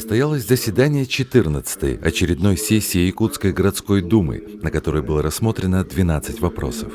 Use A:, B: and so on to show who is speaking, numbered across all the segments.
A: состоялось заседание 14-й очередной сессии Якутской городской думы, на которой было рассмотрено 12 вопросов.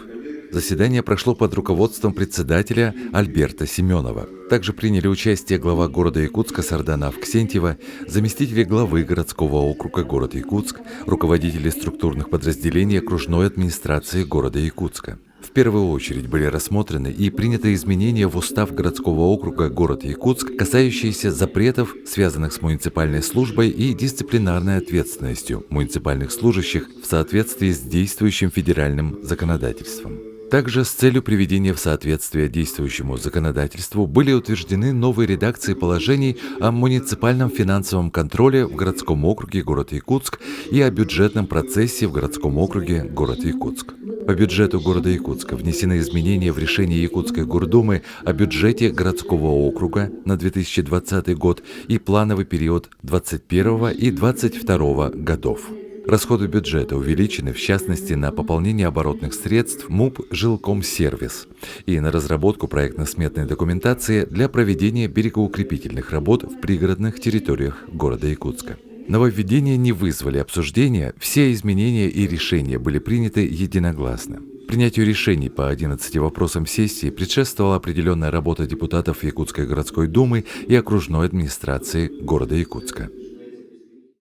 A: Заседание прошло под руководством председателя Альберта Семенова. Также приняли участие глава города Якутска Сардана Авксентьева, заместители главы городского округа город Якутск, руководители структурных подразделений окружной администрации города Якутска. В первую очередь были рассмотрены и приняты изменения в устав городского округа город Якутск, касающиеся запретов, связанных с муниципальной службой и дисциплинарной ответственностью муниципальных служащих в соответствии с действующим федеральным законодательством. Также с целью приведения в соответствие действующему законодательству были утверждены новые редакции положений о муниципальном финансовом контроле в городском округе город Якутск и о бюджетном процессе в городском округе город Якутск. По бюджету города Якутска внесены изменения в решение Якутской гордумы о бюджете городского округа на 2020 год и плановый период 2021 и 2022 годов. Расходы бюджета увеличены, в частности, на пополнение оборотных средств МУП «Жилкомсервис» и на разработку проектно-сметной документации для проведения берегоукрепительных работ в пригородных территориях города Якутска. Нововведения не вызвали обсуждения, все изменения и решения были приняты единогласно. Принятию решений по 11 вопросам сессии предшествовала определенная работа депутатов Якутской городской думы и окружной администрации города Якутска.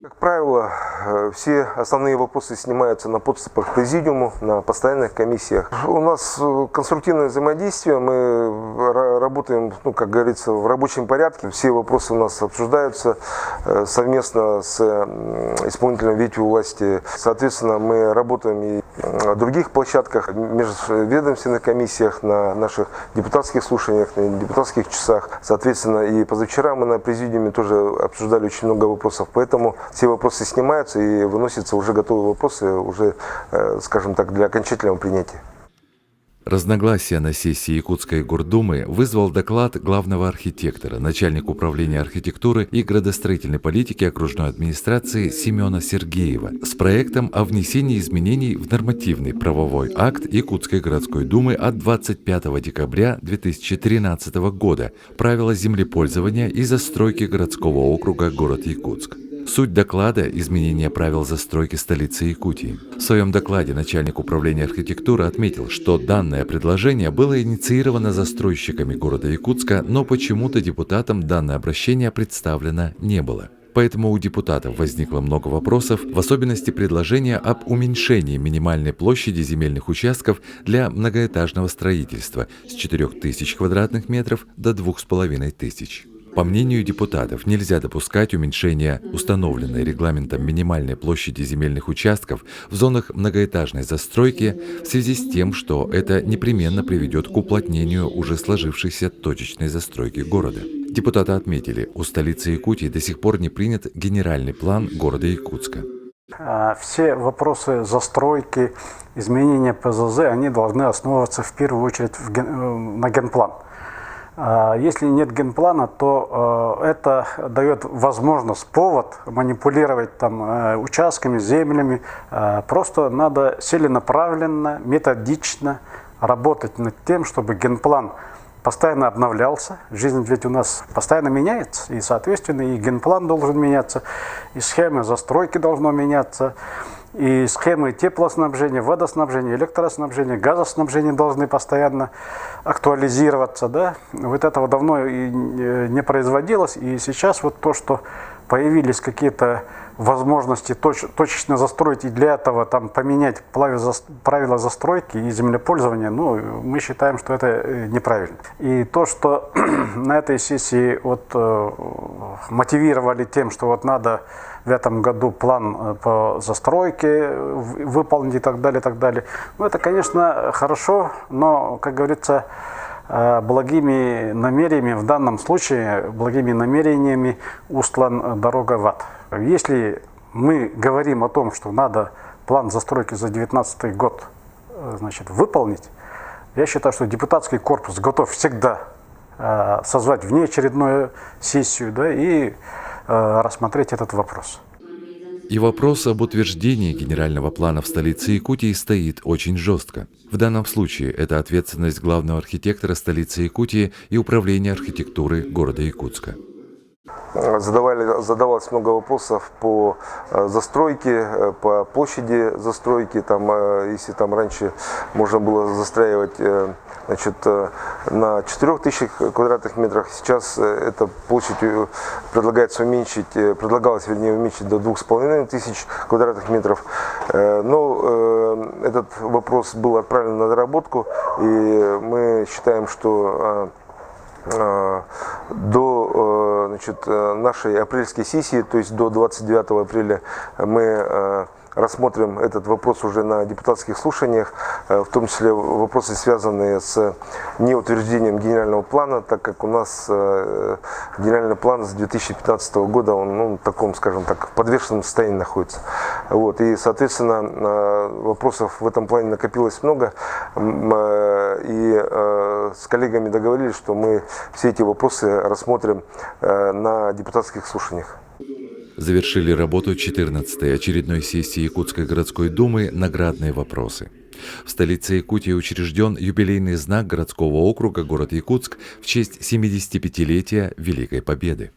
B: Как правило, все основные вопросы снимаются на подступах к президиуму, на постоянных комиссиях. У нас конструктивное взаимодействие, мы работаем, как говорится, в рабочем порядке. Все вопросы у нас обсуждаются совместно с исполнительной ветвью власти. Соответственно, мы работаем и на других площадках, в межведомственных комиссиях, на наших депутатских слушаниях, на депутатских часах. Соответственно, и позавчера мы на президиуме тоже обсуждали очень много вопросов, поэтому все вопросы снимаются и выносятся уже готовые вопросы, уже, скажем так, для окончательного принятия.
A: Разногласия на сессии Якутской гордумы вызвал доклад главного архитектора, начальника управления архитектуры и градостроительной политики окружной администрации Семена Сергеева с проектом о внесении изменений в нормативный правовой акт Якутской городской думы от 25 декабря 2013 года «Правила землепользования и застройки городского округа город Якутск». Суть доклада – изменение правил застройки столицы Якутии. В своем докладе начальник управления архитектуры отметил, что данное предложение было инициировано застройщиками города Якутска, но почему-то депутатам данное обращение представлено не было. Поэтому у депутатов возникло много вопросов, в особенности предложения об уменьшении минимальной площади земельных участков для многоэтажного строительства с 4000 квадратных метров до 2500. По мнению депутатов, нельзя допускать уменьшения установленной регламентом минимальной площади земельных участков в зонах многоэтажной застройки в связи с тем, что это непременно приведет к уплотнению уже сложившейся точечной застройки города. Депутаты отметили, у столицы Якутии до сих пор не принят генеральный план города Якутска.
C: Все вопросы застройки, изменения ПЗЗ, они должны основываться в первую очередь на генплан. Если нет генплана, то это дает возможность, повод манипулировать там участками, землями. Просто надо целенаправленно, методично работать над тем, чтобы генплан постоянно обновлялся. Жизнь ведь у нас постоянно меняется, и, соответственно, и генплан должен меняться, и схема застройки должна меняться. И схемы теплоснабжения, водоснабжения, электроснабжения, газоснабжения должны постоянно актуализироваться. Да? Вот этого давно и не производилось. И сейчас вот то, что появились какие-то возможности точечно застроить и для этого там, поменять правила застройки и землепользования, мы считаем, что это неправильно. И то, что на этой сессии мотивировали тем, что надо в этом году план по застройке выполнить и так далее. Это, конечно, хорошо, но, как говорится, благими намерениями, в данном случае, благими намерениями устлан дорога в ад. Если мы говорим о том, что надо план застройки за 2019 год выполнить, я считаю, что депутатский корпус готов всегда созвать внеочередную сессию и рассмотреть этот вопрос.
A: И вопрос об утверждении генерального плана в столице Якутии стоит очень жестко. В данном случае это ответственность главного архитектора столицы Якутии и управления архитектуры города Якутска.
B: задавалось много вопросов по застройке, по площади застройки. Там, если там раньше можно было застраивать, значит, на 4000 квадратных метрах, сейчас эта площадь предлагалось уменьшить до 2500 квадратных метров. Но этот вопрос был отправлен на доработку, и мы считаем, что до нашей апрельской сессии, то есть до 29 апреля, мы рассмотрим этот вопрос уже на депутатских слушаниях, в том числе вопросы, связанные с неутверждением генерального плана, так как у нас генеральный план с 2015 года, он в таком, скажем так, подвешенном состоянии находится. Вот. И, соответственно, вопросов в этом плане накопилось много, и с коллегами договорились, что мы все эти вопросы рассмотрим на депутатских слушаниях.
A: Завершили работу 14-й очередной сессии Якутской городской думы «Наградные вопросы». В столице Якутии учрежден юбилейный знак городского округа город Якутск в честь 75-летия Великой Победы.